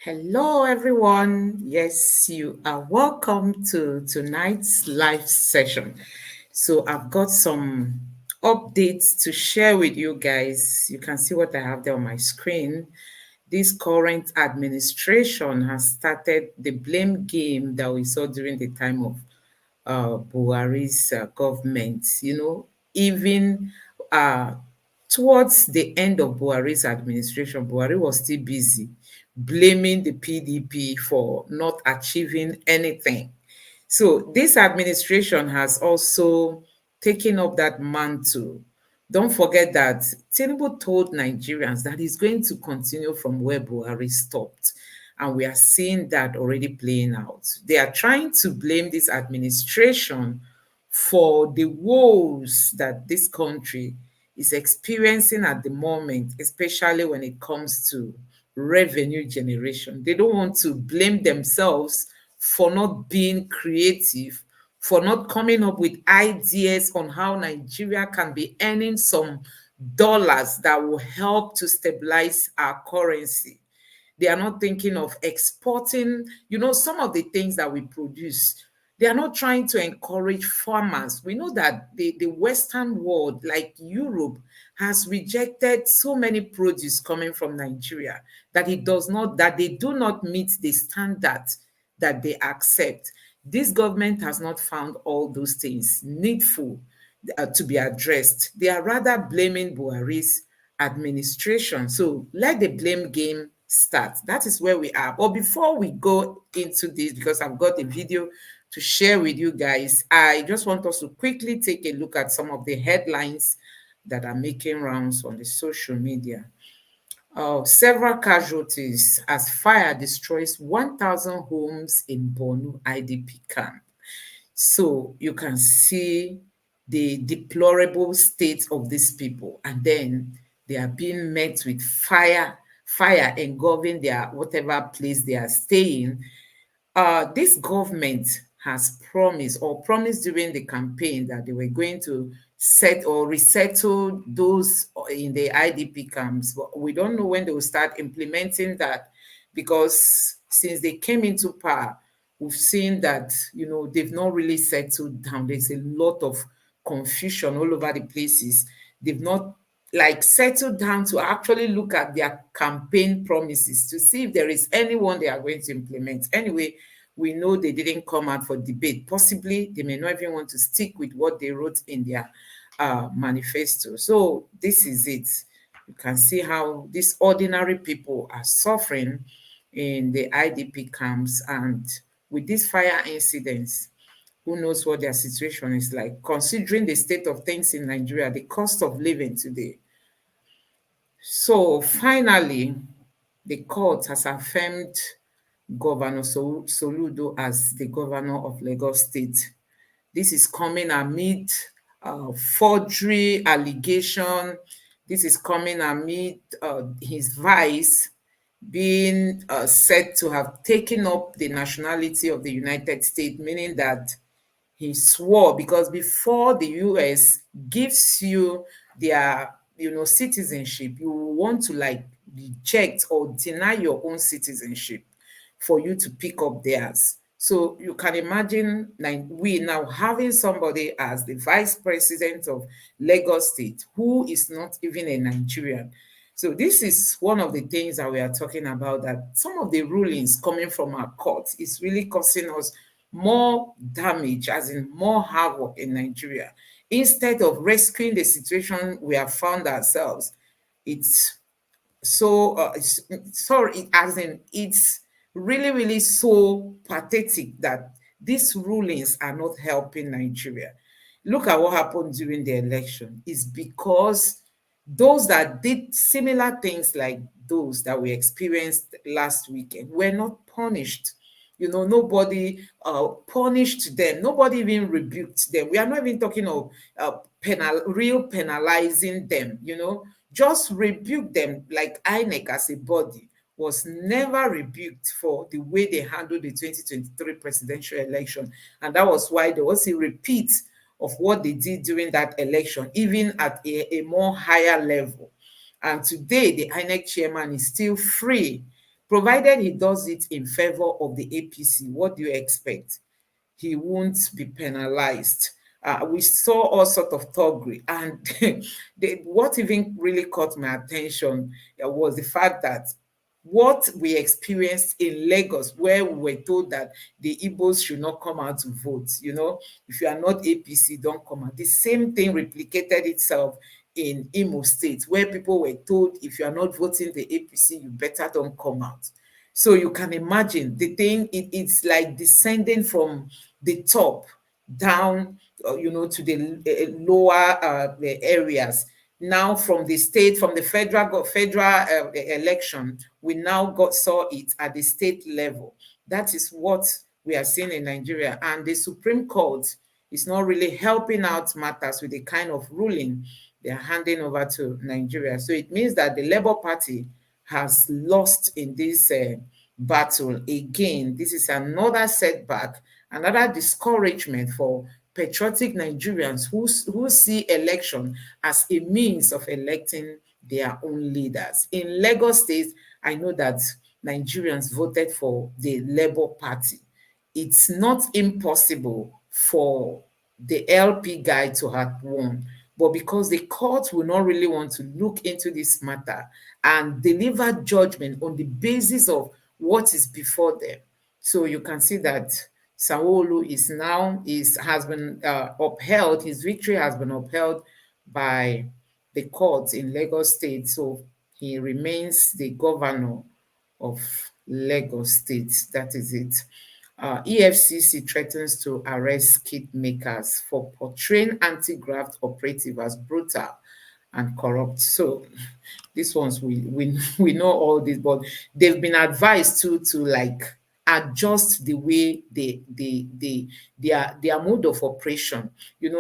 Hello, everyone. Yes, you are welcome to tonight's live session. So, I've got some updates to share with you guys. You can see what I have there on my screen. This current administration has started the blame game that we saw during the time of Buhari's government. Even uh, towards the end of Buhari's administration, Buhari was still busy blaming the PDP for not achieving anything. So this administration has also taken up that mantle. Don't forget that Tinubu told Nigerians that he's going to continue from where Buhari stopped. And we are seeing that already playing out. They are trying to blame this administration for the woes that this country is experiencing at the moment, especially when it comes to revenue generation. They don't want to blame themselves for not being creative, for not coming up with ideas on how Nigeria can be earning some dollars that will help to stabilize our currency. They are not thinking of exporting, some of the things that we produce. They are not trying to encourage farmers. We know that the Western world, like Europe, has rejected so many produce coming from Nigeria that they do not meet the standards that they accept. This government has not found all those things needful to be addressed. They are rather blaming Buhari's administration. So let the blame game start. That is where we are. But before we go into this, because I've got a video to share with you guys, I just want us to quickly take a look at some of the headlines that are making rounds on the social media. Several casualties as fire destroys 1,000 homes in Borno IDP camp. So you can see the deplorable state of these people, and then they are being met with fire engulfing their whatever place they are staying. This government has promised during the campaign that they were going to set or resettle those in the IDP camps. But we don't know when they will start implementing that, because since they came into power, we've seen that they've not really settled down. There's a lot of confusion all over the places. They've not like settled down to actually look at their campaign promises to see if there is anyone they are going to implement. Anyway, we know they didn't come out for debate. Possibly they may not even want to stick with what they wrote in their manifesto. So this is it. You can see how these ordinary people are suffering in the IDP camps, and with these fire incidents, who knows what their situation is like, considering the state of things in Nigeria, the cost of living today. So finally, the court has affirmed Governor Soludo as the governor of Lagos State. This is coming amid forgery allegation. This is coming amid his vice being said to have taken up the nationality of the United States, meaning that he swore, because before the US gives you their citizenship, you want to like reject or deny your own citizenship for you to pick up theirs. So you can imagine, like, we now having somebody as the vice president of Lagos State who is not even a Nigerian. So this is one of the things that we are talking about, that some of the rulings coming from our courts is really causing us more damage, as in more havoc in Nigeria. Instead of rescuing the situation we have found ourselves, it's it's really, really so pathetic that these rulings are not helping Nigeria. Look at what happened during the election. It's because those that did similar things like those that we experienced last weekend were not punished. Nobody punished them. Nobody even rebuked them. We are not even talking of real penalizing them. Just rebuke them, like INEC as a body was never rebuked for the way they handled the 2023 presidential election. And that was why there was a repeat of what they did during that election, even at a more higher level. And today, the INEC chairman is still free Provided he does it in favor of the APC, what do you expect? He won't be penalized. We saw all sort of thuggery, and what even really caught my attention was the fact that what we experienced in Lagos, where we were told that the Igbos should not come out to vote. If you are not APC, don't come out. The same thing replicated itself in Imo State, where people were told if you are not voting the APC, you better don't come out. So you can imagine the thing, it's like descending from the top down, to the lower areas. Now from the state, from the federal election, we now saw it at the state level. That is what we are seeing in Nigeria. And the Supreme Court is not really helping out matters with the kind of ruling they are handing over to Nigeria. So it means that the Labour Party has lost in this battle again. This is another setback, another discouragement for patriotic Nigerians who see election as a means of electing their own leaders. In Lagos State, I know that Nigerians voted for the Labour Party. It's not impossible for the LP guy to have won, but because the court will not really want to look into this matter and deliver judgment on the basis of what is before them. So you can see that Sanwo-Olu has been upheld. His victory has been upheld by the court in Lagos State. So he remains the governor of Lagos State. That is it. EFCC threatens to arrest kit makers for portraying anti-graft operative as brutal and corrupt. So these ones we know all this, but they've been advised to like adjust the way their mode of operation.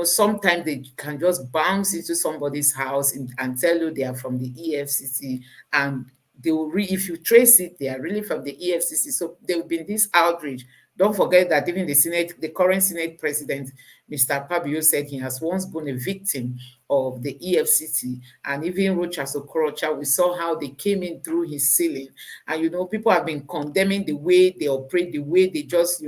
Sometimes they can just bounce into somebody's house and tell you they are from the EFCC, and they will if you trace it, they are really from the EFCC. So there will be this outrage. Don't forget that even the current Senate president, Mr. Pabio, said he has once been a victim of the EFCC, and even Rochas Okorocha, we saw how they came in through his ceiling. And people have been condemning the way they operate, the way they just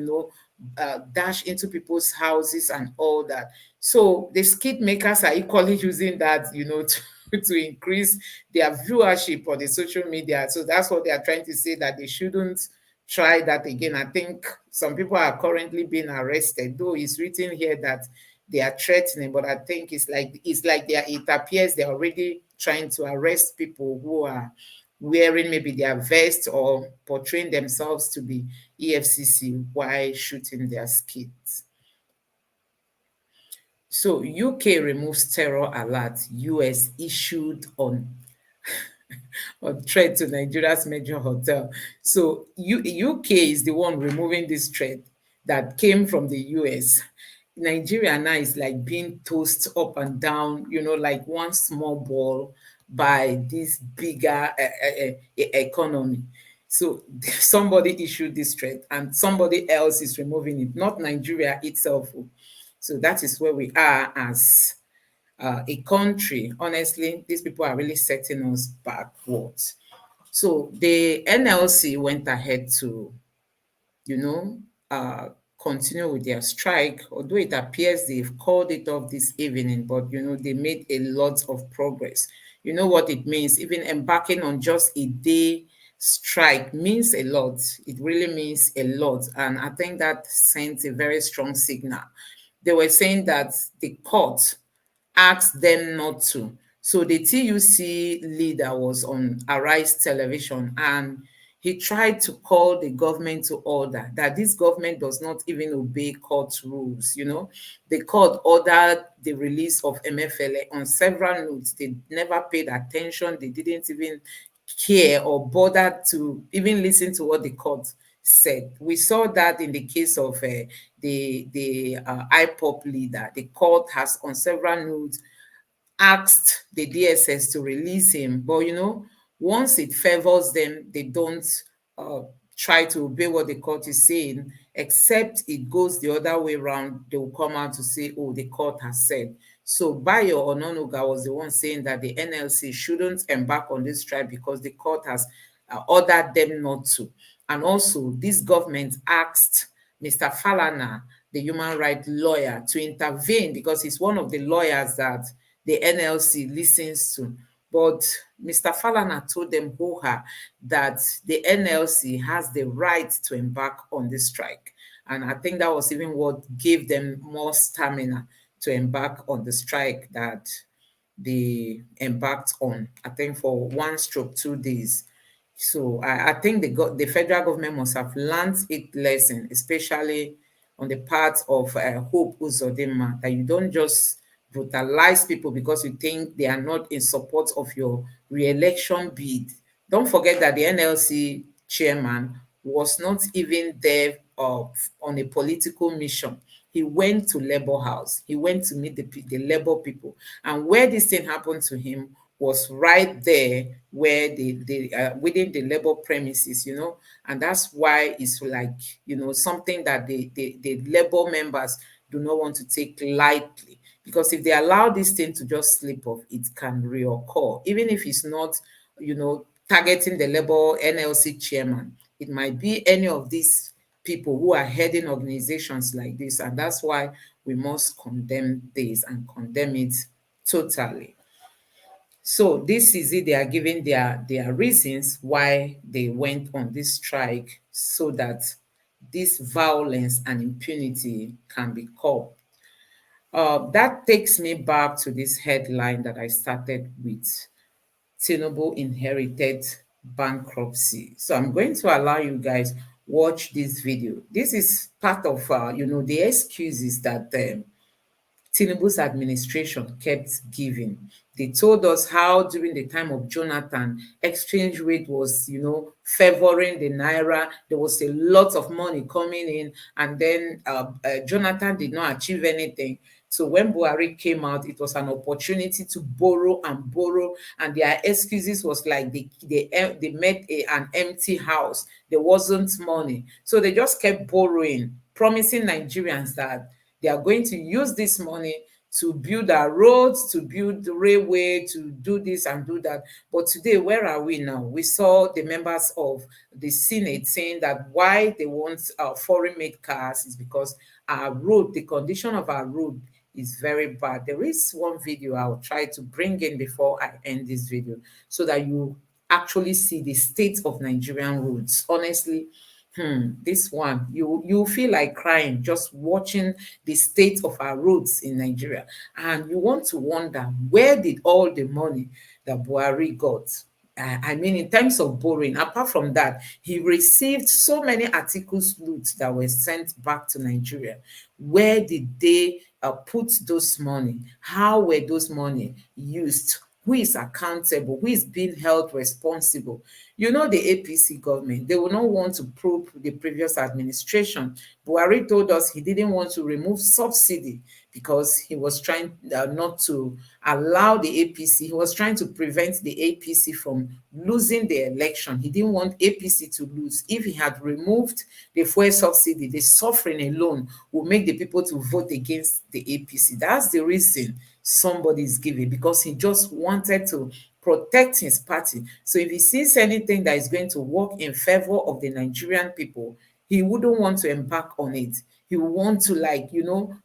dash into people's houses and all that. So the skit makers are equally using that, to increase their viewership on the social media. So that's what they are trying to say, that they shouldn't try that again. I think some people are currently being arrested, though it's written here that they are threatening, but I think it's like it appears they're already trying to arrest people who are wearing maybe their vest or portraying themselves to be EFCC while shooting their skits. So UK removes terror alert US issued on threat to Nigeria's major hotel. So UK is the one removing this threat that came from the US. Nigeria now is like being tossed up and down, like one small ball by this bigger economy. So somebody issued this threat and somebody else is removing it, not Nigeria itself. So that is where we are as a country. Honestly, these people are really setting us backwards. So the NLC went ahead to, you know, uh, continue with their strike, although it appears they've called it off this evening, but, they made a lot of progress. You know what it means? Even embarking on just a day strike means a lot. It really means a lot. And I think that sends a very strong signal. They were saying that the court asked them not to. So the TUC leader was on Arise television and he tried to call the government to order that this government does not even obey court rules. The court ordered the release of MFLA on several notes. They never paid attention. They didn't even care or bother to even listen to what the court said. We saw that in the case of the IPOP leader. The court has on several notes asked the DSS to release him. But once it favors them, they don't uh, try to obey what the court is saying, except it goes the other way around. They will come out to say, oh, the court has said. So Bayo Ononuga was the one saying that the NLC shouldn't embark on this strike because the court has ordered them not to. And also, this government asked Mr. Falana, the human rights lawyer, to intervene because he's one of the lawyers that the NLC listens to. But Mr. Falana told them that the NLC has the right to embark on this strike. And I think that was even what gave them more stamina to embark on the strike that they embarked on, I think for 1 stroke 2 days. So I think the federal government must have learned its lesson, especially on the part of Hope Uzodinma, that you don't just brutalize people because you think they are not in support of your re-election bid. Don't forget that the NLC chairman was not even there on a political mission. He went to Labour House. He went to meet the Labour people. And where this thing happened to him was right there where within the Labour premises, and that's why it's like, something that the Labour members do not want to take lightly. Because if they allow this thing to just slip off, it can reoccur. Even if it's not, targeting the Labour NLC chairman, it might be any of these people who are heading organizations like this. And that's why we must condemn this and condemn it totally. So this is it. They are giving their reasons why they went on this strike, so that this violence and impunity can be curbed. That takes me back to this headline that I started with. Tinubu inherited bankruptcy. So I'm going to allow you guys watch this video. This is part of the excuses that Tinubu's administration kept giving. They told us how during the time of Jonathan, exchange rate was, favoring the naira. There was a lot of money coming in, and then Jonathan did not achieve anything. So when Buhari came out, it was an opportunity to borrow and borrow, and their excuses was like they met an empty house. There wasn't money, so they just kept borrowing, promising Nigerians that they are going to use this money to build our roads, to build the railway, to do this and do that. But today, where are we now? We saw the members of the Senate saying that why they want foreign-made cars is because our road, the condition of our road is very bad. There is one video I'll try to bring in before I end this video so that you actually see the state of Nigerian roads. Honestly, this one, you feel like crying just watching the state of our roads in Nigeria, and you want to wonder, where did all the money that Buhari got? I mean, in terms of borrowing, apart from that, he received so many articles loot that were sent back to Nigeria. Where did they put those money? How were those money used? Who is accountable? Who is being held responsible? The APC government, they will not want to probe the previous administration. Buhari told us he didn't want to remove subsidy because he was trying not to allow the APC, he was trying to prevent the APC from losing the election. He didn't want APC to lose. If he had removed the fuel subsidy, the suffering alone will make the people to vote against the APC. That's the reason somebody is giving, because he just wanted to protect his party. So if he sees anything that is going to work in favor of the Nigerian people, he wouldn't want to embark on it. He would want to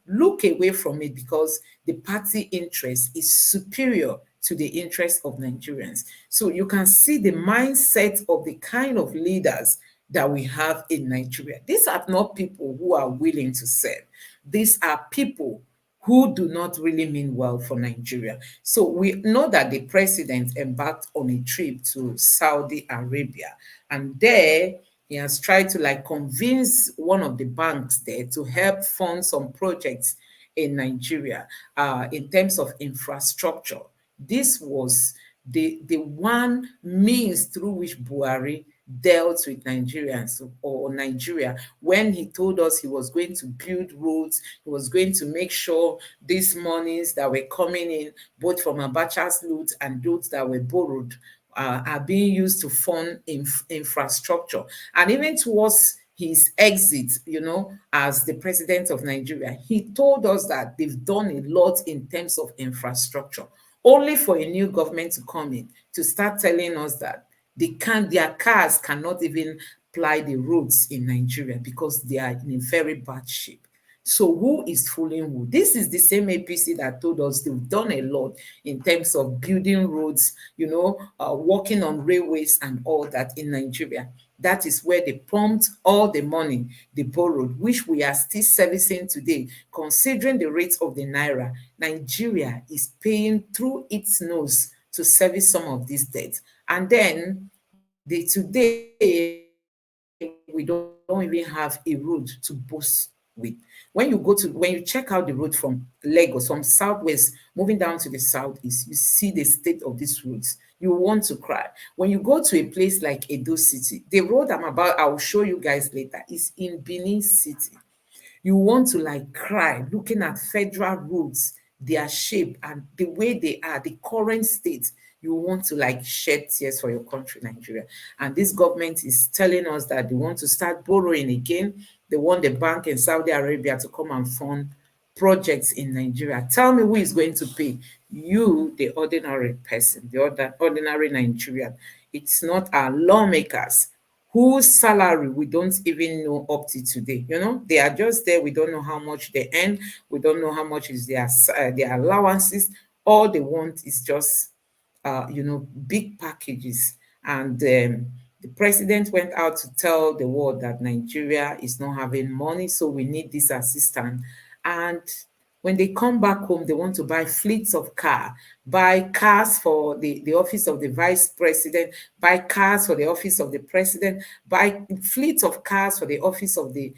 look away from it because the party interest is superior to the interest of Nigerians. So you can see the mindset of the kind of leaders that we have in Nigeria. These are not people who are willing to serve. These are people who do not really mean well for Nigeria. So we know that the president embarked on a trip to Saudi Arabia, and there he has tried to convince one of the banks there to help fund some projects in Nigeria in terms of infrastructure. This was the one means through which Buhari dealt with Nigerians or Nigeria when he told us he was going to build roads, he was going to make sure these monies that were coming in, both from Abacha's loot and those that were borrowed, are being used to fund infrastructure. And even towards his exit, as the president of Nigeria, he told us that they've done a lot in terms of infrastructure, only for a new government to come in to start telling us that Their cars cannot even ply the roads in Nigeria because they are in a very bad shape. So who is fooling who? This is the same APC that told us they've done a lot in terms of building roads, working on railways and all that in Nigeria. That is where they pumped all the money they borrowed, which we are still servicing today. Considering the rate of the naira, Nigeria is paying through its nose to service some of these debts. And then today we don't even have a road to boast with. When you check out the road from Lagos, from southwest, moving down to the southeast, you see the state of these roads. You want to cry. When you go to a place like Edo City, the road I will show you guys later, is in Benin City. You want to like cry looking at federal roads, their shape and the way they are, the current state. You want to like shed tears for your country, Nigeria. And this government is telling us that they want to start borrowing again. They want the bank in Saudi Arabia to come and fund projects in Nigeria. Tell me who is going to pay? You, the ordinary person, the ordinary Nigerian. It's not our lawmakers whose salary we don't even know up to today. They are just there. We don't know how much they earn. We don't know how much is their allowances. All they want is just big packages. And the president went out to tell the world that Nigeria is not having money, so we need this assistance. And when they come back home, they want to buy fleets of buy cars for the office of the vice president, buy cars for the office of the president, buy fleets of cars for the office of the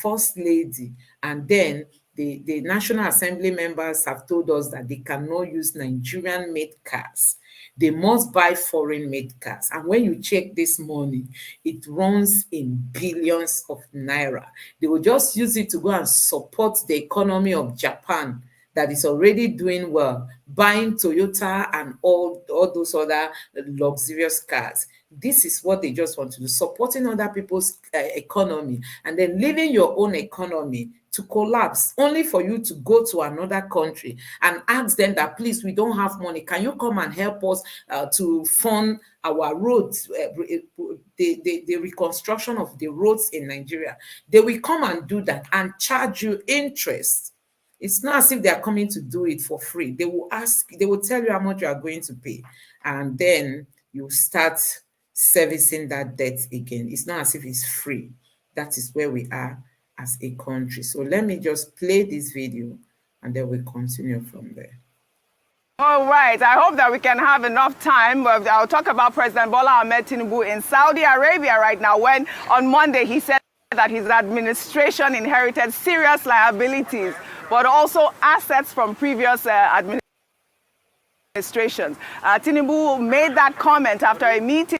first lady. And then the National Assembly members have told us that they cannot use Nigerian-made cars. They must buy foreign-made cars. And when you check this money, it runs in billions of naira. They will just use it to go and support the economy of Japan that is already doing well, buying Toyota and all those other luxurious cars. This is what they just want to do, supporting other people's economy and then leaving your own economy to collapse, only for you to go to another country and ask them that, please, we don't have money. Can you come and help us to fund our roads, the reconstruction of the roads in Nigeria? They will come and do that and charge you interest. It's not as if they are coming to do it for free. They will tell you how much you are going to pay, and then you start servicing that debt again. It's not as if it's free. That is where we are as a country. So let me just play this video and then we'll continue from there. All right. I hope that we can have enough time. I'll talk about President Bola Ahmed Tinubu in Saudi Arabia right now, when on Monday he said that his administration inherited serious liabilities, but also assets from previous administrations. Tinubu made that comment after a meeting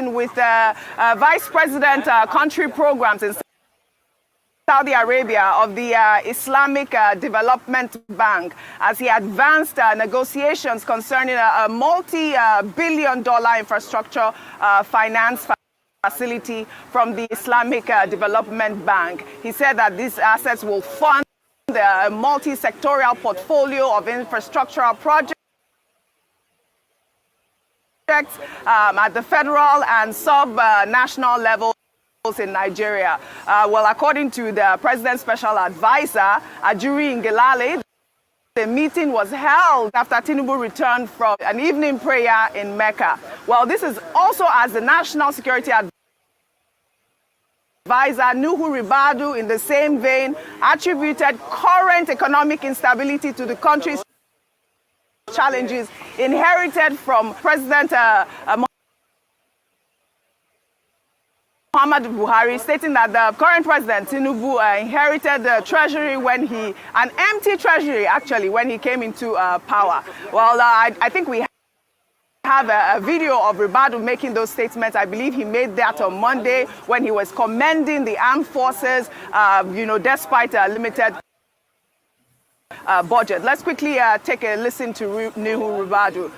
with Vice President country programs in Saudi Arabia of the Islamic Development Bank, as he advanced negotiations concerning a multi-billion-dollar infrastructure finance facility from the Islamic Development Bank. He said that these assets will fund the multi-sectorial portfolio of infrastructural projects at the federal and sub-national levels in Nigeria. Well, according to the President's special advisor, Ajuri Ngelale, the meeting was held after Tinubu returned from an evening prayer in Mecca. Well, this is also as the National Security Advisor Nuhu Ribadu, in the same vein, attributed current economic instability to the country's challenges inherited from President Muhammad Buhari, stating that the current president, Tinubu, inherited the treasury an empty treasury actually, when he came into power. Well, I think we have a video of Ribadu making those statements. I believe he made that on Monday when he was commending the armed forces, despite a limited budget. Let's quickly take a listen to Nuhu Ribadu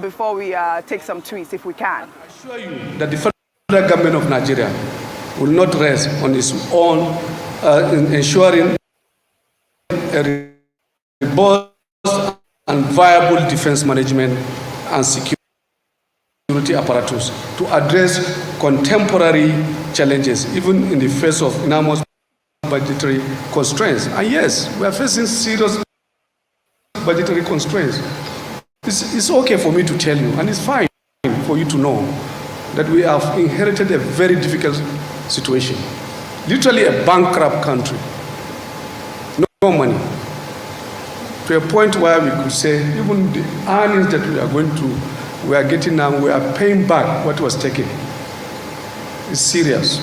before we take some tweets, if we can. I assure you that the federal government of Nigeria will not rest on its own in ensuring a robust and viable defense management and security apparatus to address contemporary challenges, even in the face of enormous budgetary constraints. And yes, we are facing serious budgetary constraints. It's okay for me to tell you, and it's fine for you to know, that we have inherited a very difficult situation. Literally a bankrupt country. No money. To a point where we could say even the earnings that we are getting now, we are paying back what was taken. It's serious.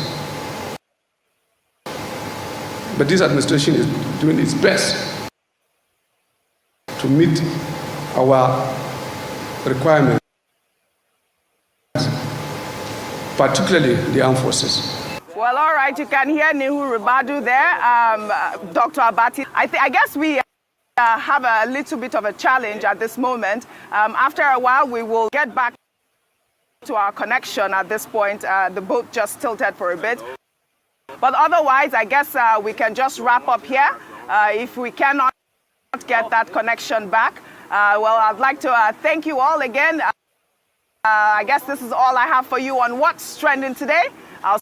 But this administration is doing its best to meet our requirements, particularly the armed forces. Well, all right, you can hear Nehu Ribadu there, Dr. Abati. I guess we have a little bit of a challenge at this moment. After a while, we will get back to our connection at this point. The boat just tilted for a bit. But otherwise, I guess we can just wrap up here. If we cannot get that connection back, well, I'd like to thank you all again. I guess this is all I have for you on What's Trending today. I'll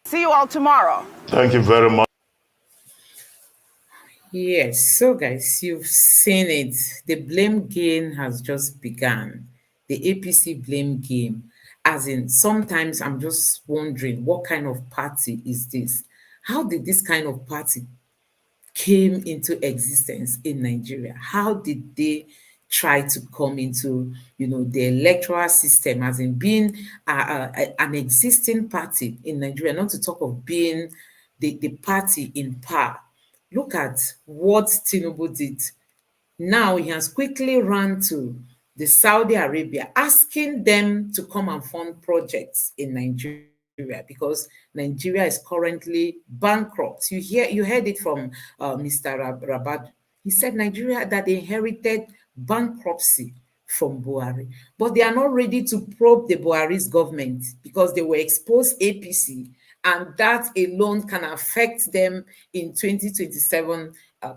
see you all tomorrow. Thank you very much. Yes, so guys, you've seen it. The blame game has just begun. The APC blame game. As in, sometimes I'm just wondering, what kind of party is this? How did this kind of party came into existence in Nigeria? How did they try to come into, the electoral system, as in being an existing party in Nigeria, not to talk of being the party in power? Look at what Tinubu did. Now he has quickly run to the Saudi Arabia, asking them to come and fund projects in Nigeria because Nigeria is currently bankrupt. You heard it from Mr. Rabad. He said Nigeria that they inherited bankruptcy from Buhari, but they are not ready to probe the Buhari's government because they were exposed APC, and that alone can affect them in 2027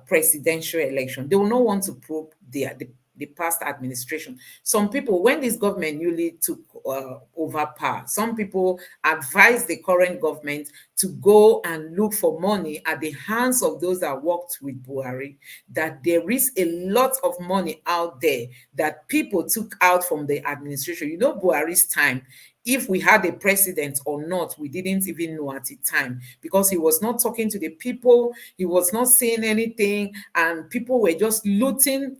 presidential election. They will not want to probe the past administration. Some people, when this government newly took over power, some people advised the current government to go and look for money at the hands of those that worked with Buhari, that there is a lot of money out there that people took out from the administration. Buhari's time, if we had a president or not, we didn't even know at the time, because he was not talking to the people, he was not saying anything, and people were just looting.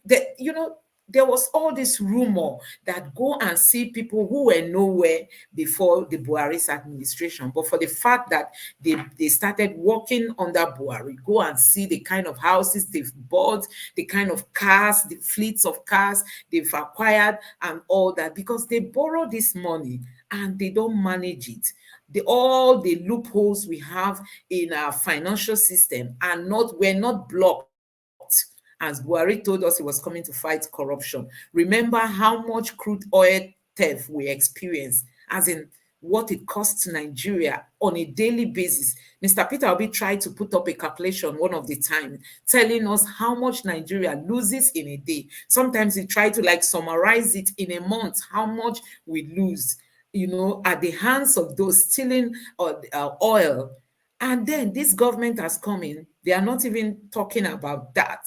There was all this rumor that go and see people who were nowhere before the Buhari's administration. But for the fact that they started working under Buhari, go and see the kind of houses they've bought, the kind of cars, the fleets of cars they've acquired and all that, because they borrow this money and they don't manage it. All the loopholes we have in our financial system were not blocked. As Buhari told us he was coming to fight corruption. Remember how much crude oil theft we experienced, as in what it costs Nigeria on a daily basis. Mr. Peter Obi tried to put up a calculation one of the time, telling us how much Nigeria loses in a day. Sometimes he tried to summarize it in a month, how much we lose, at the hands of those stealing oil. And then this government has come in. They are not even talking about that.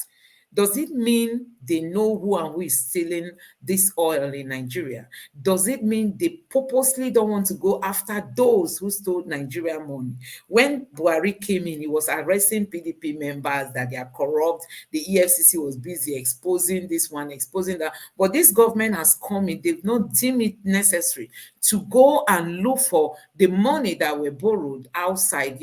Does it mean they know who is stealing this oil in Nigeria? Does it mean they purposely don't want to go after those who stole Nigeria money? When Buhari came in, he was arresting PDP members that they are corrupt. The EFCC was busy exposing this one, exposing that. But this government has come in. They've not deemed it necessary to go and look for the money that were borrowed outside,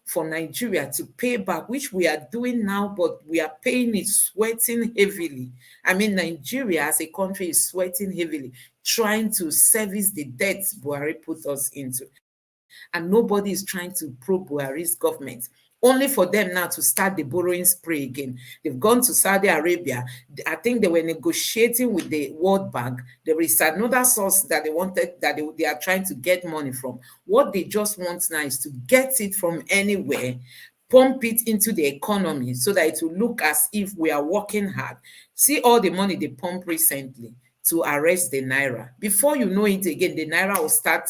for Nigeria to pay back, which we are doing now, but we are paying it, sweating heavily. I mean, Nigeria as a country is sweating heavily, trying to service the debts Buhari put us into. And nobody is trying to probe Buhari's government, only for them now to start the borrowing spree again. They've gone to Saudi Arabia. I think they were negotiating with the World Bank. There is another source that they are trying to get money from. What they just want now is to get it from anywhere, pump it into the economy so that it will look as if we are working hard. See all the money they pumped recently to arrest the naira. Before you know it again, the naira will start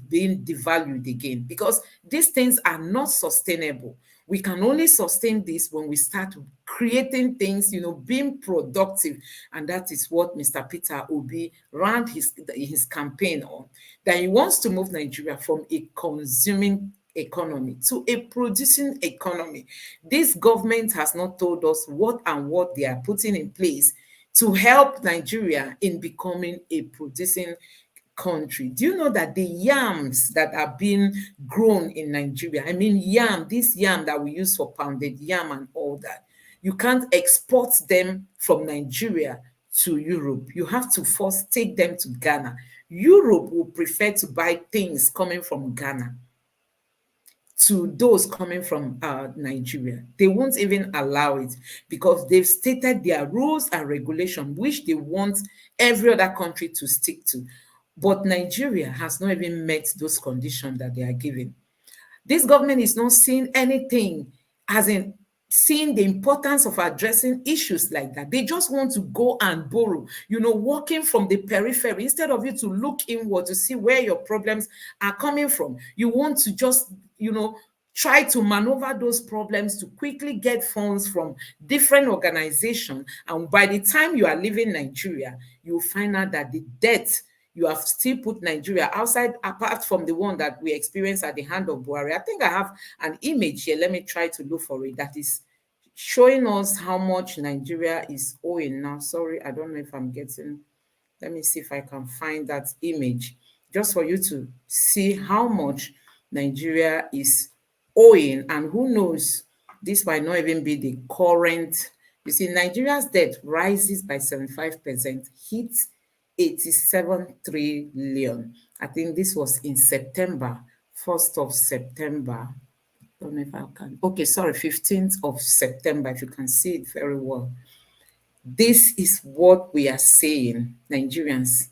being devalued again, because these things are not sustainable. We can only sustain this when we start creating things, being productive. And that is what Mr. Peter Obi ran his campaign on, that he wants to move Nigeria from a consuming economy to a producing economy. This government has not told us what they are putting in place to help Nigeria in becoming a producing country. Do you know that the yams that are being grown in Nigeria, I mean this yam that we use for pounded yam and all that, you can't export them from Nigeria to Europe. You have to first take them to Ghana. Europe will prefer to buy things coming from Ghana to those coming from Nigeria. They won't even allow it, because they've stated their rules and regulations, which they want every other country to stick to. But Nigeria has not even met those conditions that they are giving. This government is not seeing anything, as in seeing the importance of addressing issues like that. They just want to go and borrow, working from the periphery. Instead of you to look inward to see where your problems are coming from, you want to just, try to maneuver those problems to quickly get funds from different organizations. And by the time you are leaving Nigeria, you'll find out that the debt you have still put Nigeria outside, apart from the one that we experienced at the hand of Buhari. I think I have an image here. Let me try to look for it. That is showing us how much Nigeria is owing now. Sorry, I don't know if I'm getting. Let me see if I can find that image, just for you to see how much Nigeria is owing. And who knows, this might not even be the current. You see, Nigeria's debt rises by 75%, hits 87 trillion. I think this was in September, 1st of September. Don't know if I can. Okay, sorry, 15th of September, if you can see it very well. This is what we are saying, Nigerians.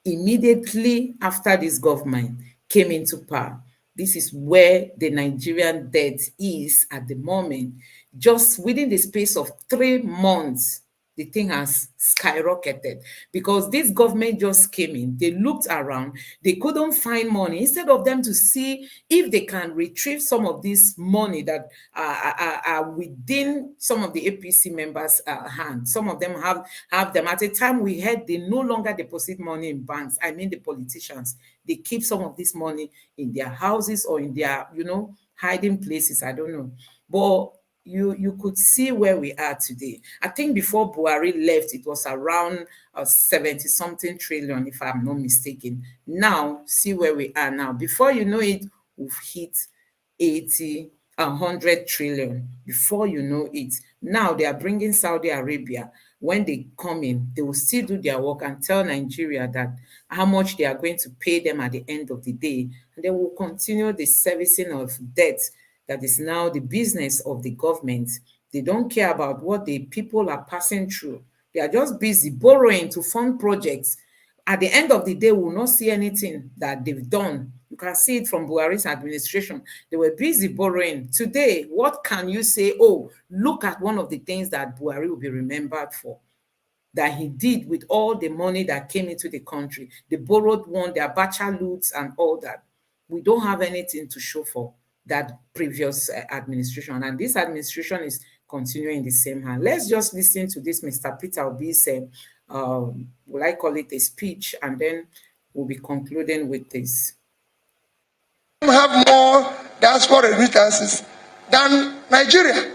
Immediately after this government came into power, this is where the Nigerian debt is at the moment. Just within the space of 3 months, the thing has skyrocketed, because this government just came in. They looked around, they couldn't find money. Instead of them to see if they can retrieve some of this money that are within some of the APC members' hands. Some of them have them. At a time we heard they no longer deposit money in banks. I mean the politicians. They keep some of this money in their houses or in their, hiding places. I don't know. But you could see where we are today. I think before Buhari left, it was around 70-something trillion, if I'm not mistaken. Now, see where we are now. Before you know it, we've hit 100 trillion. Before you know it. Now they are bringing Saudi Arabia. When they come in, they will still do their work and tell Nigeria that how much they are going to pay them at the end of the day. And they will continue the servicing of debt. That is now the business of the government. They don't care about what the people are passing through. They are just busy borrowing to fund projects. At the end of the day, we will not see anything that they've done. You can see it from Buhari's administration. They were busy borrowing. Today, what can you say? Oh, look at one of the things that Buhari will be remembered for, that he did with all the money that came into the country. The borrowed one, the Abacha loots and all that. We don't have anything to show for that previous administration, and this administration is continuing the same hand. Let's just listen to this Mr. Peter Obi's will I call it a speech, and then we'll be concluding with this. Have more diaspora remittances than Nigeria,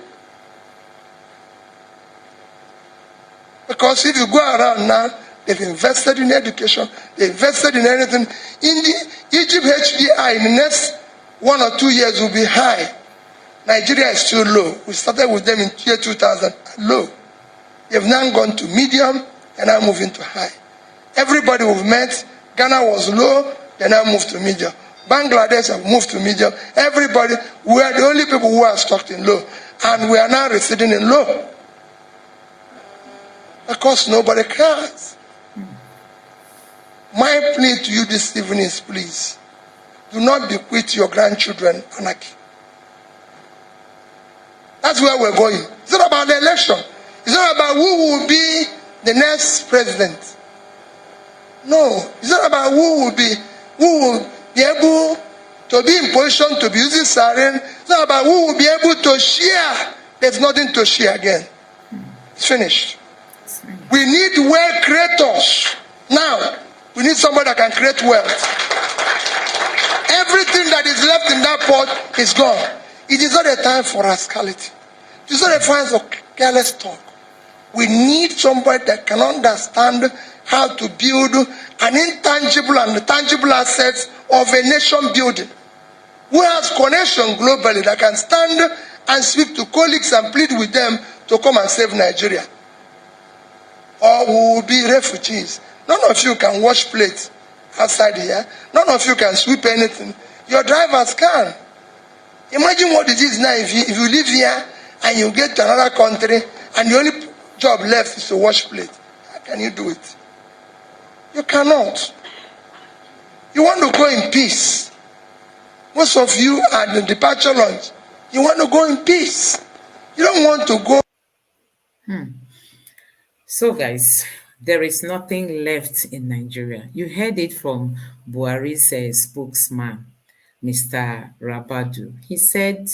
because if you go around now, they've invested in education, they invested in everything. In the Egypt HDI in the next 1 or 2 years will be high. Nigeria is still low. We started with them in year 2000, low. They've now gone to medium and now moving to high. Everybody we've met, Ghana was low, they now moved to medium. Bangladesh have moved to medium. Everybody, we are the only people who are stuck in low. And we are now receding in low. Because nobody cares. My plea to you this evening is, please, do not bequeath your grandchildren anarchy. That's where we're going. It's not about the election. It's not about who will be the next president. No, it's not about who will be able to be in position to be using siren. It's not about who will be able to share. There's nothing to share again. It's finished. We need wealth creators. Now, we need somebody that can create wealth. Everything that is left in that pot is gone. It is not a time for rascality. It is not a time for careless talk. We need somebody that can understand how to build an intangible and tangible assets of a nation building. Who has connection globally that can stand and speak to colleagues and plead with them to come and save Nigeria. Or who will be refugees. None of you can wash plates outside here. None of you can sweep anything. Your drivers can. Imagine what it is now if you live here and you get to another country and the only job left is to wash plates. How can you do it? You cannot. You want to go in peace. Most of you at the departure lounge, you want to go in peace. You don't want to go. So, guys, there is nothing left in Nigeria. You heard it from Buhari's spokesman, Mr. Rabadu. He said,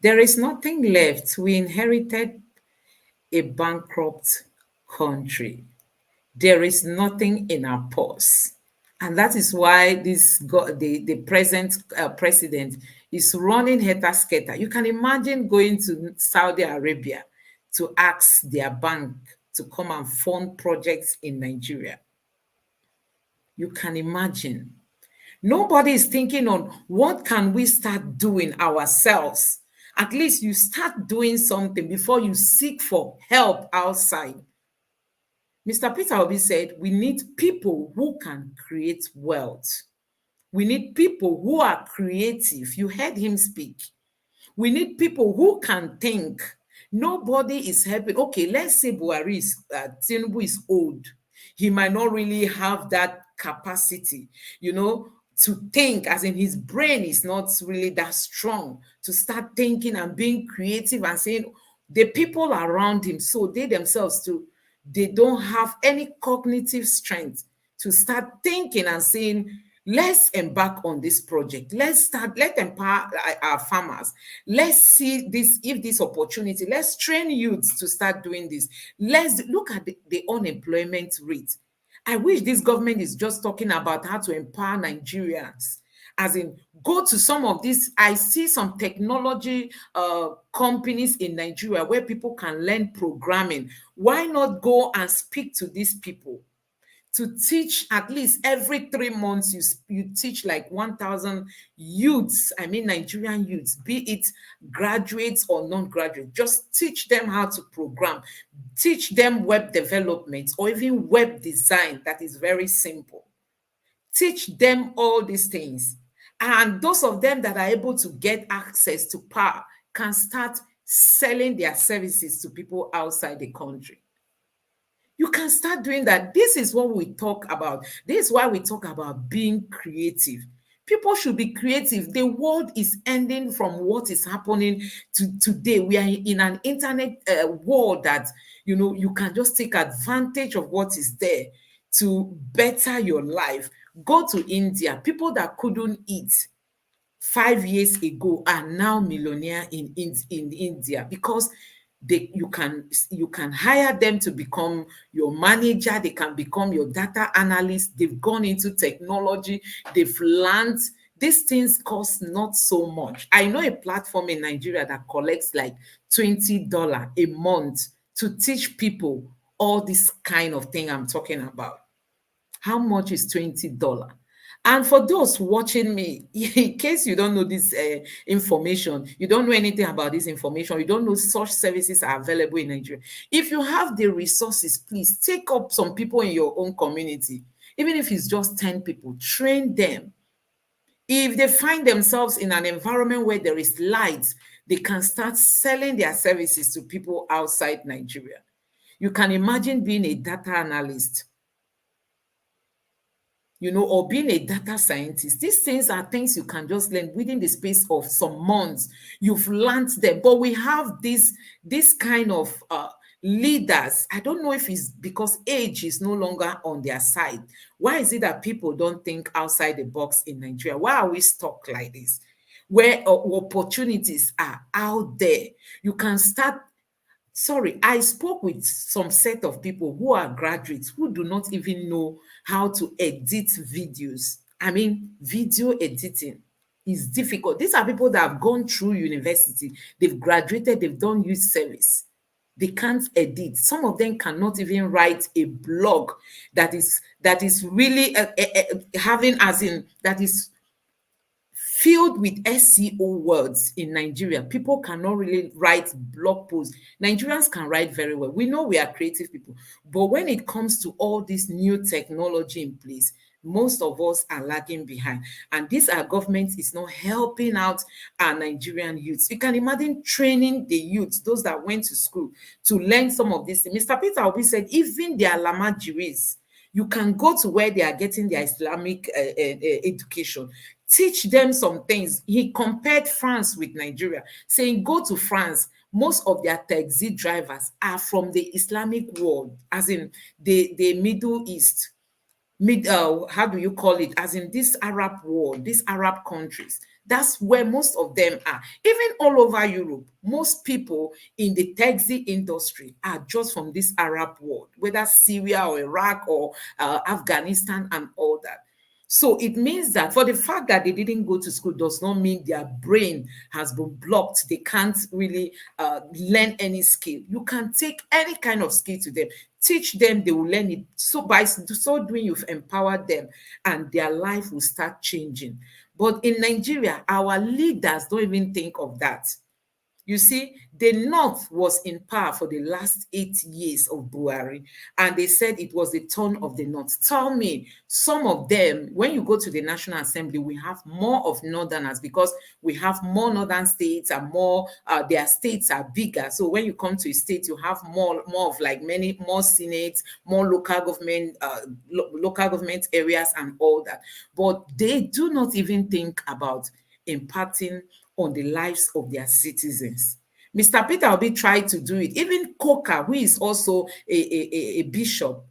there is nothing left. We inherited a bankrupt country. There is nothing in our purse. And that is why the present president is running helter-skelter. You can imagine going to Saudi Arabia to ask their bank to come and fund projects in Nigeria. You can imagine. Nobody is thinking on what can we start doing ourselves. At least you start doing something before you seek for help outside. Mr. Peter Obi said, we need people who can create wealth. We need people who are creative. You heard him speak. We need people who can think. Nobody is helping. Okay, let's say Tinubu is old. He might not really have that capacity, to think, as in his brain is not really that strong to start thinking and being creative and saying the people around him, so they themselves too, they don't have any cognitive strength to start thinking and saying, let's embark on this project. Let's empower our farmers. Let's see this opportunity. Let's train youths to start doing this. Let's look at the unemployment rate. I wish this government is just talking about how to empower Nigerians. As in, go to some of these. I see some technology companies in Nigeria where people can learn programming. Why not go and speak to these people? To teach at least every 3 months, you teach like 1,000 youths, Nigerian youths, be it graduates or non-graduates. Just teach them how to program, teach them web development or even web design. That is very simple. Teach them all these things. And those of them that are able to get access to power can start selling their services to people outside the country. You can start doing that. This is what we talk about. This is why we talk about being creative. People should be creative. The world is ending from what is happening today. We are in an internet world that, you can just take advantage of what is there to better your life. Go to India. People that couldn't eat 5 years ago are now millionaire in India because you can hire them to become your manager. They can become your data analyst. They've gone into technology. They've learned these things cost not so much. I know a platform in Nigeria that collects like $20 a month to teach people all this kind of thing I'm talking about. How much is $20? And for those watching me, in case you don't know this information, you don't know anything about this information, you don't know such services are available in Nigeria. If you have the resources, please take up some people in your own community. Even if it's just 10 people, train them. If they find themselves in an environment where there is light, they can start selling their services to people outside Nigeria. You can imagine being a data analyst. or being a data scientist. These things are things you can just learn within the space of some months. You've learned them. But we have this kind of leaders. I don't know if it's because age is no longer on their side. Why is it that people don't think outside the box in Nigeria? Why are we stuck like this? Where opportunities are out there. You can start. Sorry, I spoke with some set of people who are graduates who do not even know how to edit videos. I mean, video editing is difficult. These are people that have gone through university, they've graduated, they've done youth service. They can't edit. Some of them cannot even write a blog that is really having, as in, that is filled with SEO words in Nigeria. People cannot really write blog posts. Nigerians can write very well. We know we are creative people. But when it comes to all this new technology in place, most of us are lagging behind. And this our government is not helping out our Nigerian youths. You can imagine training the youths, those that went to school, to learn some of this. Mr. Peter Obi said even their Lamajiris, you can go to where they are getting their Islamic education. Teach them some things. He compared France with Nigeria, saying go to France. Most of their taxi drivers are from the Islamic world, as in the Middle East. How do you call it? As in this Arab world, these Arab countries. That's where most of them are. Even all over Europe, most people in the taxi industry are just from this Arab world, whether Syria or Iraq or Afghanistan and all that. So it means that for the fact that they didn't go to school does not mean their brain has been blocked. They can't really learn any skill. You can take any kind of skill to them, teach them, they will learn it. So by so doing, you've empowered them and their life will start changing. But in Nigeria, our leaders don't even think of that. You see, the North was in power for the last 8 years of Buhari, and they said it was the turn of the North. Tell me, some of them, when you go to the National Assembly, we have more of Northerners because we have more Northern states and more, their states are bigger. So when you come to a state, you have more of like many more senates, more local government areas and all that. But they do not even think about impacting on the lives of their citizens. Mr. Peter Obi tried to do it. Even Coker, who is also a bishop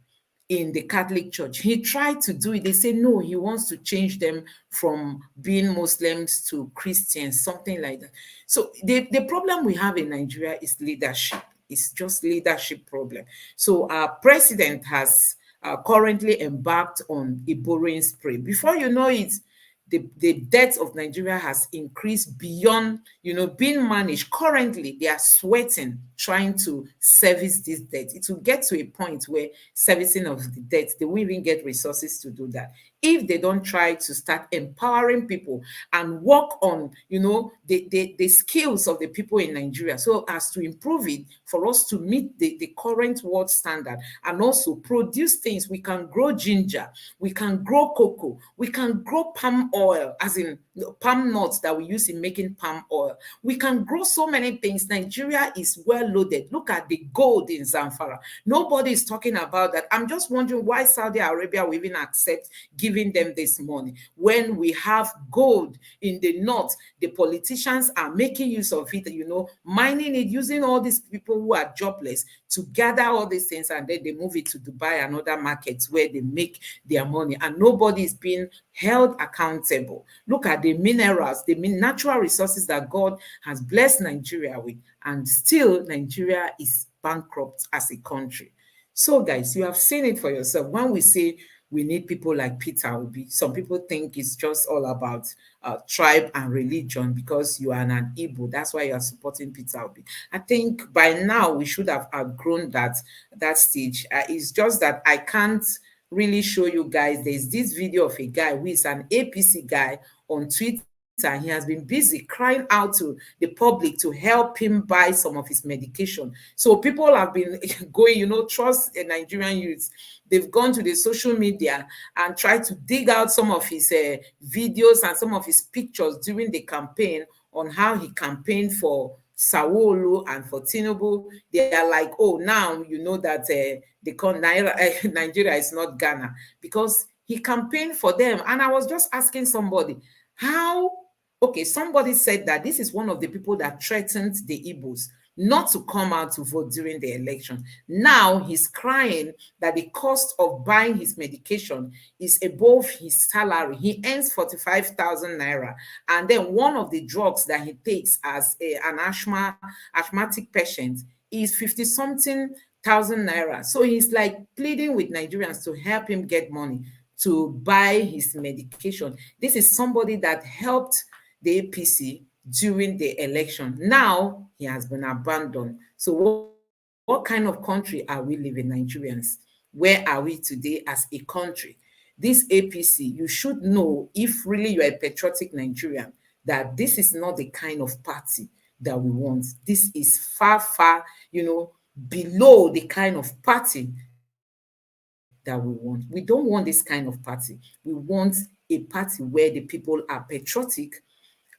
in the Catholic Church, he tried to do it. They say no, he wants to change them from being Muslims to Christians, something like that. So the problem we have in Nigeria is leadership. It's just leadership problem. So our president has currently embarked on a borrowing spree. Before you know it, the debt of Nigeria has increased beyond, being managed. Currently, they are sweating trying to service this debt. It will get to a point where servicing of the debt, they won't even get resources to do that. If they don't try to start empowering people and work on, the skills of the people in Nigeria so as to improve it for us to meet the current world standard and also produce things. We can grow ginger, we can grow cocoa, we can grow palm oil, as in palm nuts that we use in making palm oil. We can grow so many things. Nigeria is well loaded. Look at the gold in Zamfara. Nobody is talking about that. I'm just wondering why Saudi Arabia will even accept giving them this money when we have gold in the north. The politicians are making use of it, mining it, using all these people who are jobless to gather all these things, and then they move it to Dubai and other markets where they make their money, and nobody is being held accountable. Look at the minerals, the natural resources that God has blessed Nigeria with, and still Nigeria is bankrupt as a country. So guys, you have seen it for yourself. When we say we need people like Peter Obi, some people think it's just all about tribe and religion because you are an Igbo. That's why you are supporting Peter Obi. I think by now we should have outgrown that stage. It's just that I can't really show you guys. There's this video of a guy who is an APC guy on Twitter. He has been busy crying out to the public to help him buy some of his medication. So people have been going, trust the Nigerian youths. They've gone to the social media and tried to dig out some of his videos and some of his pictures during the campaign on how he campaigned for Sawolu and for Tinubu. They are like, oh, now you know that Nigeria is not Ghana, because He campaigned for them. And I was just asking somebody, how? Okay, somebody said that this is one of the people that threatened the Igbos not to come out to vote during the election. Now he's crying that the cost of buying his medication is above his salary. He earns 45,000 naira. And then one of the drugs that he takes as an asthmatic patient is 50 something thousand naira. So he's like pleading with Nigerians to help him get money to buy his medication. This is somebody that helped the APC during the election. Now he has been abandoned. So what kind of country are we living, Nigerians? Where are we today as a country? This APC, you should know, if really you're a patriotic Nigerian, that this is not the kind of party that we want. This is far, far, below the kind of party that we want. We don't want this kind of party. We want a party where the people are patriotic,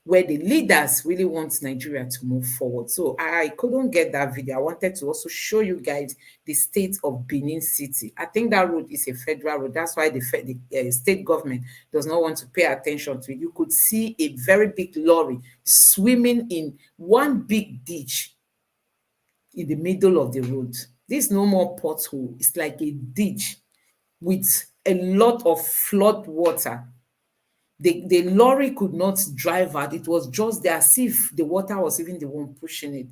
where the leaders really want Nigeria to move forward. So I couldn't get that video. I wanted to also show you guys the state of Benin City. I think that road is a federal road. That's why the state government does not want to pay attention to it. You could see a very big lorry swimming in one big ditch in the middle of the road. This is no more pothole. It's like a ditch with a lot of flood water. The lorry could not drive out. It was just there as if the water was even the one pushing it.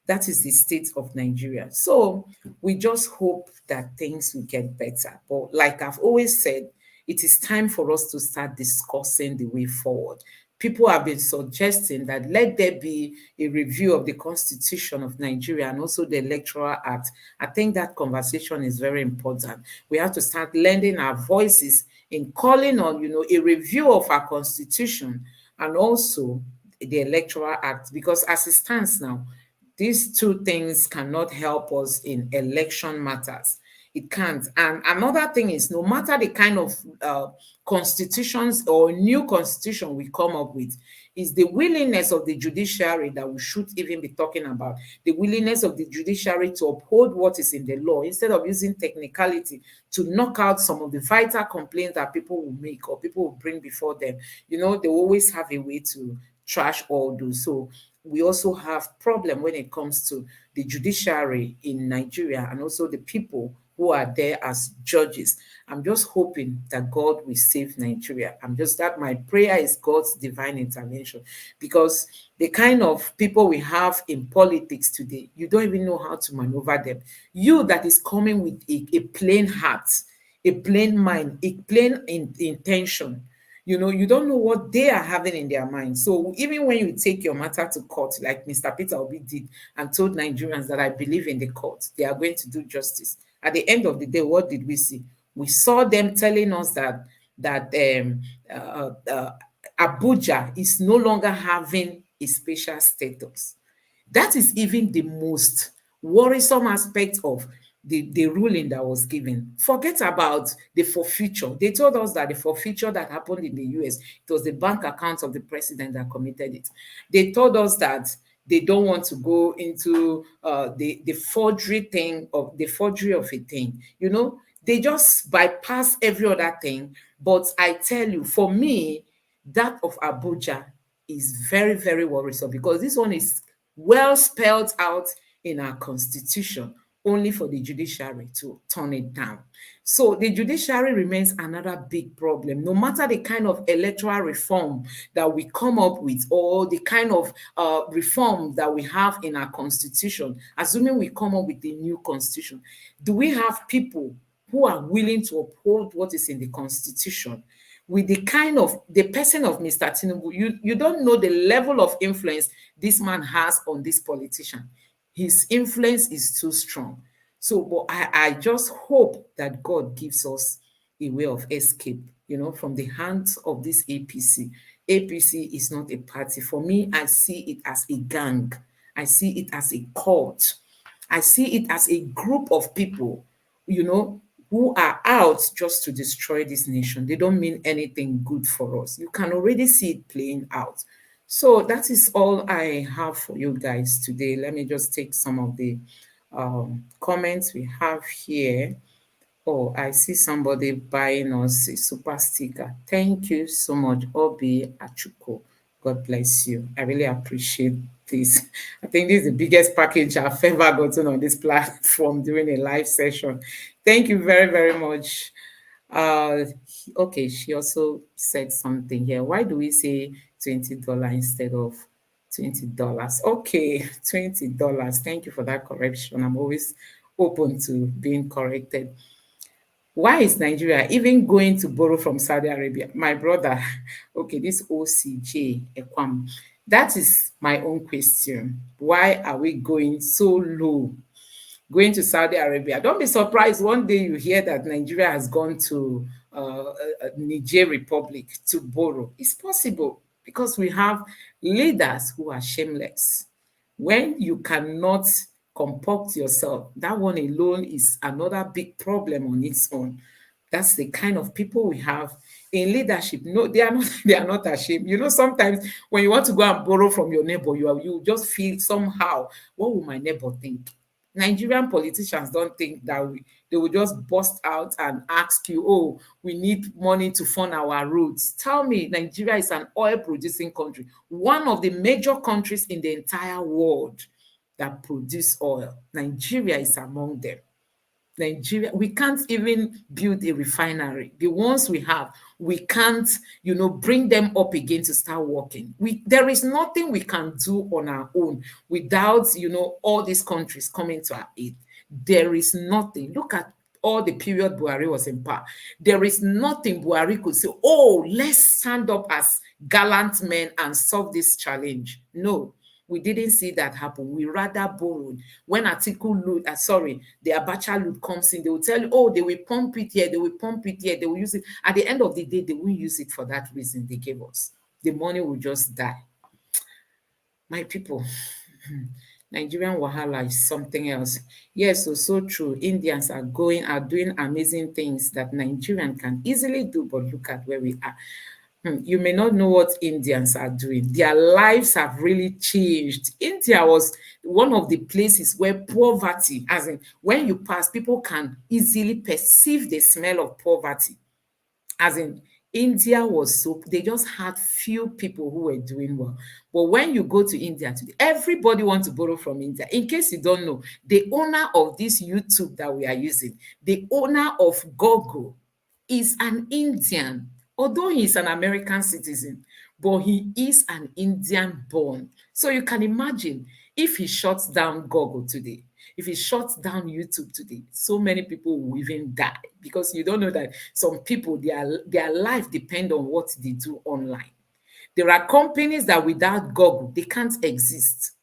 That is the state of Nigeria. So we just hope that things will get better. But like I've always said, it is time for us to start discussing the way forward. People have been suggesting that let there be a review of the Constitution of Nigeria and also the Electoral Act. I think that conversation is very important. We have to start lending our voices in calling on, a review of our Constitution and also the Electoral Act, because as it stands now, these two things cannot help us in election matters. It can't. And another thing is, no matter the kind of constitutions or new constitution we come up with, is the willingness of the judiciary that we should even be talking about. The willingness of the judiciary to uphold what is in the law instead of using technicality to knock out some of the vital complaints that people will make or people will bring before them. They always have a way to trash all those. So we also have problem when it comes to the judiciary in Nigeria and also the people who are there as judges. I'm just hoping that God will save Nigeria. My prayer is God's divine intervention, because the kind of people we have in politics today, you don't even know how to maneuver them. You that is coming with a plain heart, a plain mind, a plain intention, you don't know what they are having in their mind. So even when you take your matter to court, like Mr. Peter Obi did, and told Nigerians that I believe in the court, they are going to do justice. At the end of the day, what did we see? We saw them telling us that Abuja is no longer having a special status. That is even the most worrisome aspect of the ruling that was given. Forget about the forfeiture. They told us that the forfeiture that happened in the US, it was the bank account of the president that committed it. They told us that they don't want to go into the forgery of a thing. They just bypass every other thing. But I tell you, for me, that of Abuja is very, very worrisome, because this one is well spelled out in our constitution, only for the judiciary to turn it down. So the judiciary remains another big problem. No matter the kind of electoral reform that we come up with, or the kind of reform that we have in our constitution, assuming we come up with the new constitution, do we have people who are willing to uphold what is in the constitution? With the person of Mr. Tinubu, you don't know the level of influence this man has on this politician. His influence is too strong. So, but I just hope that God gives us a way of escape, from the hands of this APC. APC is not a party. For me, I see it as a gang. I see it as a cult. I see it as a group of people, who are out just to destroy this nation. They don't mean anything good for us. You can already see it playing out. So that is all I have for you guys today. Let me just take some of the comments we have here. Oh, I see somebody buying us a super sticker. Thank you so much, Obi Achuko. God bless you. I really appreciate this. I think this is the biggest package I've ever gotten on this platform during a live session. Thank you very, very much. Okay, she also said something here. Why do we say $20 instead of $20? Okay, $20. Thank you for that correction. I'm always open to being corrected. Why is Nigeria even going to borrow from Saudi Arabia? My brother, okay, this OCJ Ekwam, that is my own question. Why are we going so low, going to Saudi Arabia? Don't be surprised one day you hear that Nigeria has gone to Niger Republic to borrow. It's possible because we have leaders who are shameless. When you cannot comport yourself, that one alone is another big problem on its own. That's the kind of people we have in leadership. No, they are not, they are not ashamed. You know, sometimes when you want to go and borrow from your neighbor, you just feel somehow, what will my neighbor think? Nigerian politicians don't think that they will just bust out and ask you, oh, we need money to fund our roads. Tell me, Nigeria is an oil producing country, one of the major countries in the entire world that produce oil. Nigeria is among them. Nigeria, we can't even build a refinery. The ones we have, we can't, bring them up again to start working. There is nothing we can do on our own without, all these countries coming to our aid. There is nothing. Look at all the period Buhari was in power. There is nothing Buhari could say, oh, let's stand up as gallant men and solve this challenge. No, we didn't see that happen. We rather borrowed. When the Abacha loot comes in, they will tell you, oh, they will pump it here, they will pump it here, they will use it. At the end of the day, they won't use it for that reason they gave us. The money will just die. My people, Nigerian wahala is something else. Yes, so true. Indians are doing amazing things that Nigerian can easily do, but look at where we are. You may not know what Indians are doing. Their lives have really changed. India was one of the places where poverty, as in when you pass, people can easily perceive the smell of poverty. As in, India was so, they just had few people who were doing well. But when you go to India today, everybody wants to borrow from India. In case you don't know, the owner of this YouTube that we are using, the owner of Google, is an Indian. Although he's an American citizen, but he is an Indian born. So you can imagine if he shuts down Google today, if he shuts down YouTube today, so many people will even die because you don't know that some people, their life depend on what they do online. There are companies that without Google, they can't exist.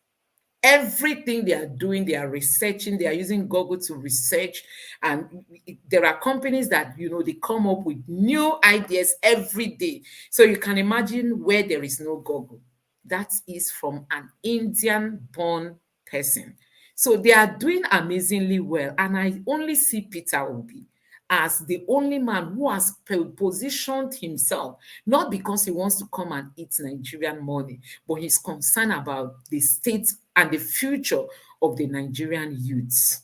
Everything they are doing, they are researching, they are using Google to research. And there are companies that, they come up with new ideas every day. So you can imagine where there is no Google. That is from an Indian born person. So they are doing amazingly well. And I only see Peter Obi as the only man who has positioned himself, not because he wants to come and eat Nigerian money, but he's concerned about the state and the future of the Nigerian youths.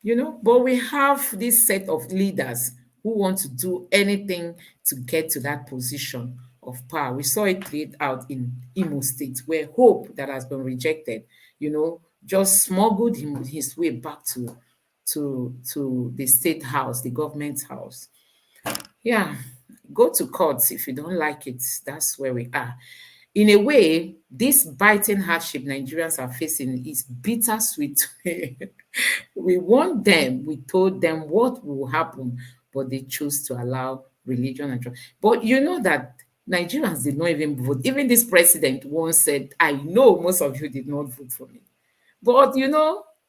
But we have this set of leaders who want to do anything to get to that position of power. We saw it played out in Imo State, where Hope, that has been rejected, just smuggled his way back to the state house, the government house. Yeah, go to courts if you don't like it. That's where we are. In a way, this biting hardship Nigerians are facing is bittersweet. We warned them, we told them what will happen, but they chose to allow religion and trust. But you know that Nigerians did not even vote. Even this president once said, I know most of you did not vote for me. But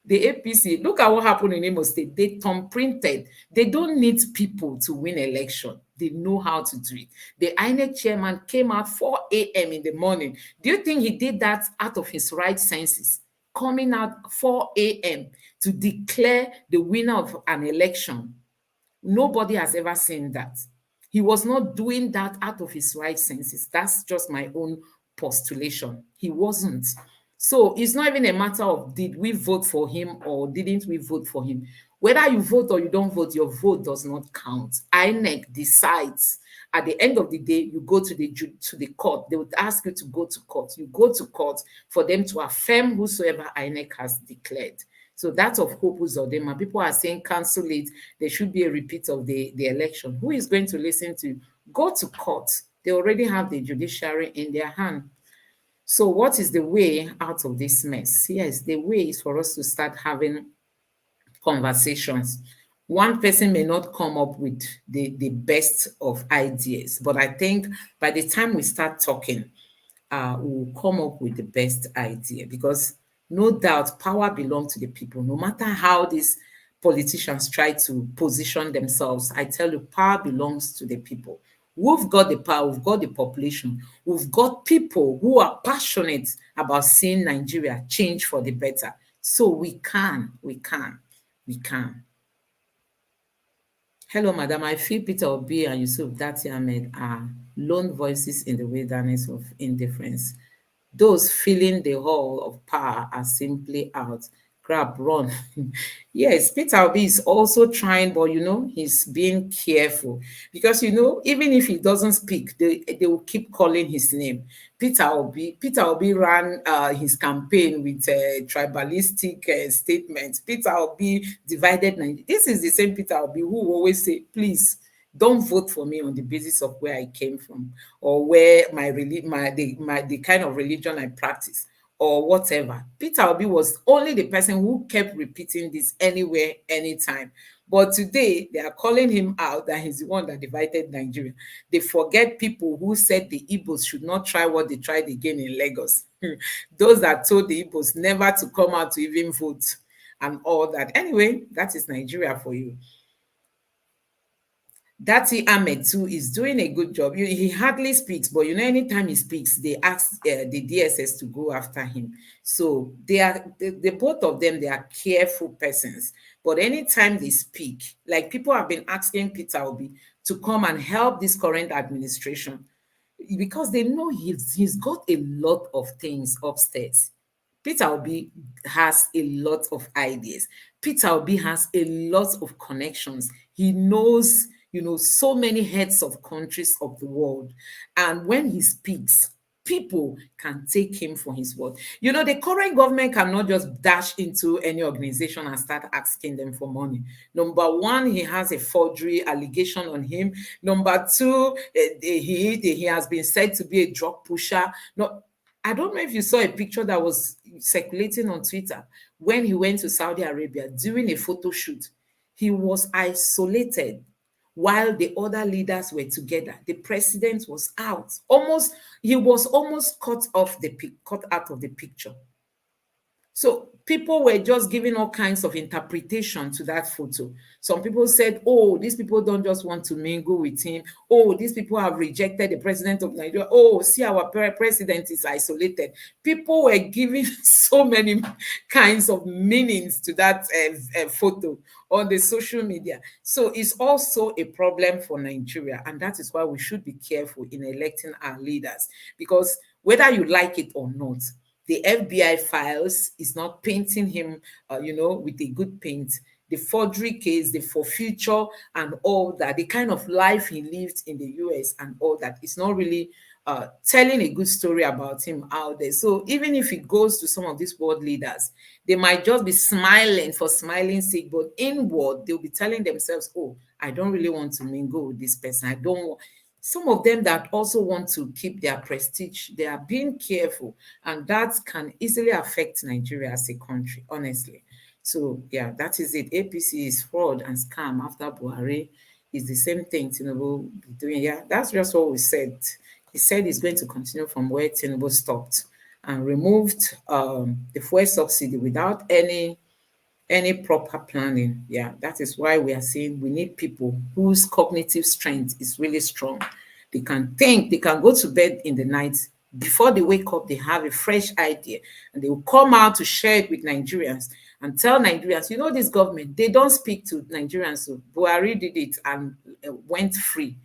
the APC, look at what happened in Imo State. They thumb-printed. They don't need people to win election. They know how to do it. The INEC chairman came out 4 a.m. in the morning. Do you think he did that out of his right senses? Coming out 4 a.m. to declare the winner of an election. Nobody has ever seen that. He was not doing that out of his right senses. That's just my own postulation. He wasn't. So it's not even a matter of did we vote for him or didn't we vote for him. Whether you vote or you don't vote, your vote does not count. INEC decides. At the end of the day, you go to the court. They would ask you to go to court. You go to court for them to affirm whosoever INEC has declared. So that of Hope Uzodinma, people are saying cancel it. There should be a repeat of the election. Who is going to listen to you? Go to court. They already have the judiciary in their hand. So what is the way out of this mess? Yes, the way is for us to start having conversations. One person may not come up with the best of ideas, but I think by the time we start talking, we'll come up with the best idea, because no doubt power belongs to the people. No matter how these politicians try to position themselves, I tell you, power belongs to the people. We've got the power, we've got the population, we've got people who are passionate about seeing Nigeria change for the better. So we can. Hello, madam. I feel Peter Obi and Yusuf Dati Ahmed are lone voices in the wilderness of indifference. Those feeling the whole of power are simply out. Grab, run. Yes, Peter Obi is also trying, but he's being careful, because even if he doesn't speak, they will keep calling his name. Peter Obi ran his campaign with tribalistic statements. Peter Obi divided Nigeria. This is the same Peter Obi who always say, please don't vote for me on the basis of where I came from, or where the kind of religion I practice, or whatever. Peter Obi was only the person who kept repeating this anywhere, anytime. But today, they are calling him out that he's the one that divided Nigeria. They forget people who said the Igbos should not try what they tried again in Lagos. Those that told the Igbos never to come out to even vote and all that. Anyway, that is Nigeria for you. Dati Ahmed too is doing a good job. He hardly speaks, but anytime he speaks, they ask the DSS to go after him. So the both of them, they are careful persons. But anytime they speak, like people have been asking Peter Obi to come and help this current administration, because they know he's got a lot of things upstairs. Peter Obi has a lot of ideas. Peter Obi has a lot of connections. He knows, so many heads of countries of the world. And when he speaks, people can take him for his word. The current government cannot just dash into any organization and start asking them for money. Number one, he has a forgery allegation on him. Number two, he has been said to be a drug pusher. No, I don't know if you saw a picture that was circulating on Twitter when he went to Saudi Arabia doing a photo shoot. He was isolated while the other leaders were together. The president was out. He was almost cut out of the picture. So people were just giving all kinds of interpretation to that photo. Some people said, oh, these people don't just want to mingle with him. Oh, these people have rejected the president of Nigeria. Oh, see, our president is isolated. People were giving so many kinds of meanings to that photo on the social media. So it's also a problem for Nigeria. And that is why we should be careful in electing our leaders. Because whether you like it or not, the FBI files is not painting him, with a good paint. The forgery case, the forfeiture and all that, the kind of life he lived in the US and all that, it's not really telling a good story about him out there. So even if he goes to some of these world leaders, they might just be smiling for smiling's sake, but inward, they'll be telling themselves, oh, I don't really want to mingle with this person. I don't want... Some of them that also want to keep their prestige, they are being careful, and that can easily affect Nigeria as a country, honestly. So yeah, that is it. APC is fraud and scam after Buhari. Is the same thing Tinubu be doing. Yeah, that's just what we said. He said he's going to continue from where Tinubu stopped and removed the fuel subsidy without any proper planning. Yeah, that is why we are saying we need people whose cognitive strength is really strong. They can think, they can go to bed in the night. Before they wake up, they have a fresh idea, and they will come out to share it with Nigerians and tell Nigerians, this government, they don't speak to Nigerians. So Buhari did it and went free.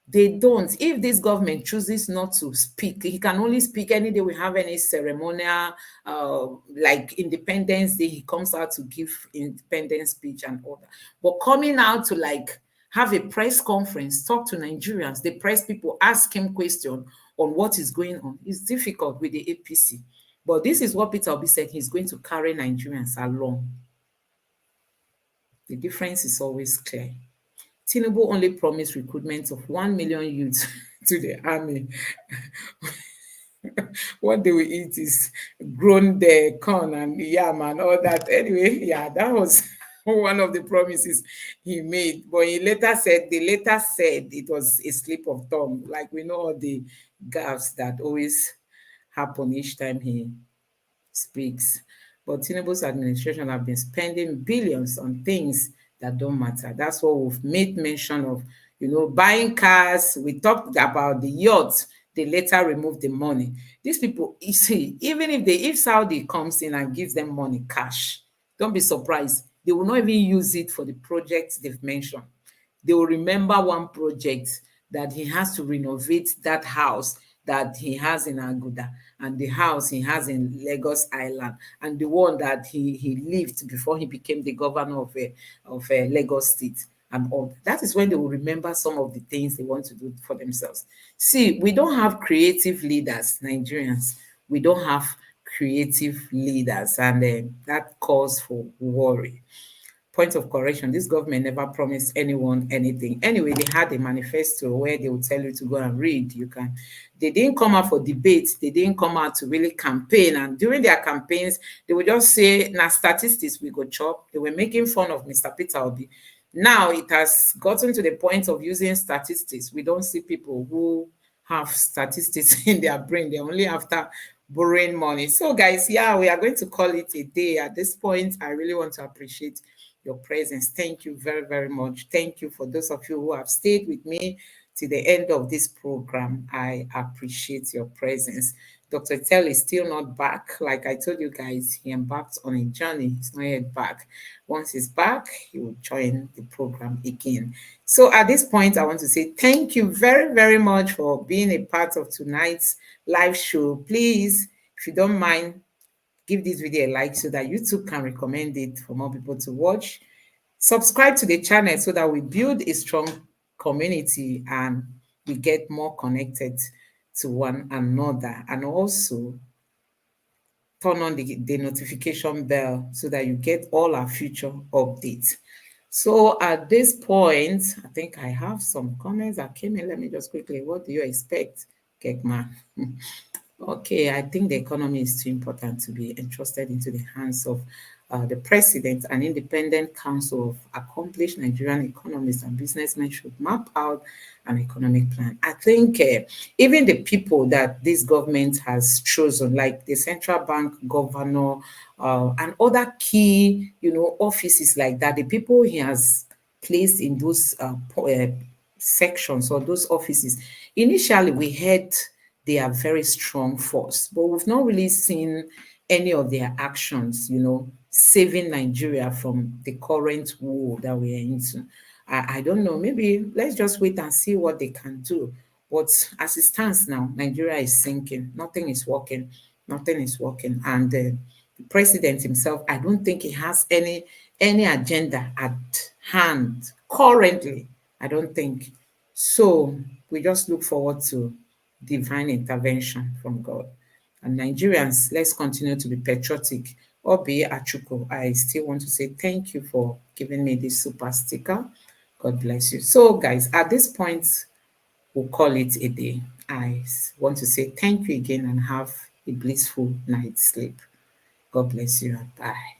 They don't. If this government chooses not to speak, he can only speak any day we have any ceremonial, like Independence Day, he comes out to give independence speech and all that. But coming out to like have a press conference, talk to Nigerians, the press people ask him question on what is going on, it's difficult with the APC. But this is what Peter Obi said, he's going to carry Nigerians along. The difference is always clear. Tinubu only promised recruitment of 1 million youths to the army. What they will eat is grown the corn and yam and all that. Anyway, yeah, that was one of the promises he made. But they later said it was a slip of tongue. Like we know all the gaffes that always happen each time he speaks. But Tinubu's administration have been spending billions on things that don't matter. That's what we've made mention of. Buying cars. We talked about the yachts. They later removed the money. These people, you see, even if Saudi comes in and gives them money, cash, don't be surprised. They will not even use it for the projects they've mentioned. They will remember one project that he has to renovate that house that he has in Aguda, and the house he has in Lagos Island, and the one that he lived before he became the governor of Lagos State and all. That is when they will remember some of the things they want to do for themselves. See, we don't have creative leaders, Nigerians. We don't have creative leaders, and that calls for worry. Point of correction, this government never promised anyone anything. Anyway, they had a manifesto where they would tell you to go and read. They didn't come out for debates. They didn't come out to really campaign. And during their campaigns, they would just say, "Now statistics we go chop." They were making fun of Mr. Peter Obi. Now it has gotten to the point of using statistics. We don't see people who have statistics in their brain. They're only after borrowing money. So guys, yeah, we are going to call it a day. At this point, I really want to appreciate your presence. Thank you very, very much. Thank you for those of you who have stayed with me to the end of this program. I appreciate your presence. Dr. Tell is still not back. Like I told you guys, he embarked on a journey. He's not yet back. Once he's back, he will join the program again. So at this point, I want to say thank you very, very much for being a part of tonight's live show. Please, if you don't mind, give this video a like so that YouTube can recommend it for more people to watch. Subscribe to the channel so that we build a strong community and we get more connected to one another. And also turn on the notification bell so that you get all our future updates. So at this point, I think I have some comments that came in. Let me just quickly, what do you expect, Kekma? Okay, I think the economy is too important to be entrusted into the hands of the president. An independent council of accomplished Nigerian economists and businessmen should map out an economic plan. I think even the people that this government has chosen, like the central bank governor and other key, offices like that, the people he has placed in those sections or those offices, initially we had they are very strong force, but we've not really seen any of their actions, saving Nigeria from the current war that we are into. I don't know, maybe let's just wait and see what they can do. But as it stands now, Nigeria is sinking. Nothing is working. Nothing is working. And the president himself, I don't think he has any agenda at hand currently. I don't think. So we just look forward to divine intervention from God. And Nigerians, let's continue to be patriotic. Obi Achuko, I still want to say thank you for giving me this super sticker. God bless you. So, guys, at this point, we'll call it a day. I want to say thank you again and have a blissful night's sleep. God bless you and bye.